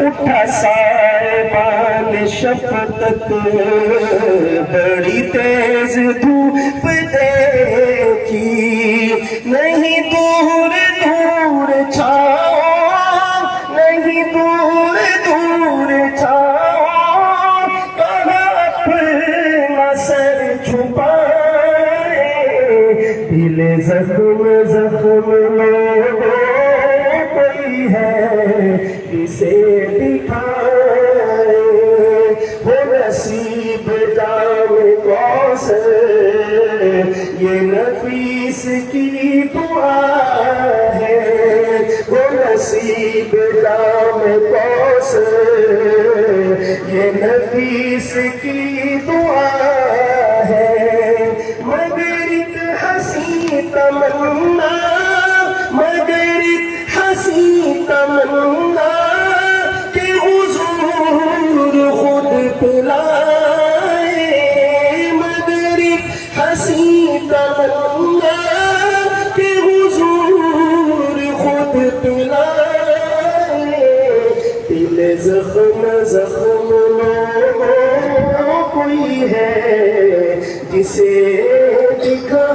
उठा साहिबान शफकत बड़ी तेज धूप देखी नहीं दूर दूर छाओ नहीं दूर दूर छाओ कहाँ अपना सर छुपाए दिल जख्म जख्म लोगों कोई है जिसे दिखाए वो नसीब जाम कौसर ये नफीस की दुआ है वो नसीब जाम कौसर ये नफीस की दुआ है मगर एक हंसी तमन्ना मगर एक हंसी तमन्ना कि हुजूर खुद पिलाए मगर एक हंसी तमन्ना कि हुजूर खुद पिलाए दिल जख्म जख्म लोगों कोई है जिसे दिखा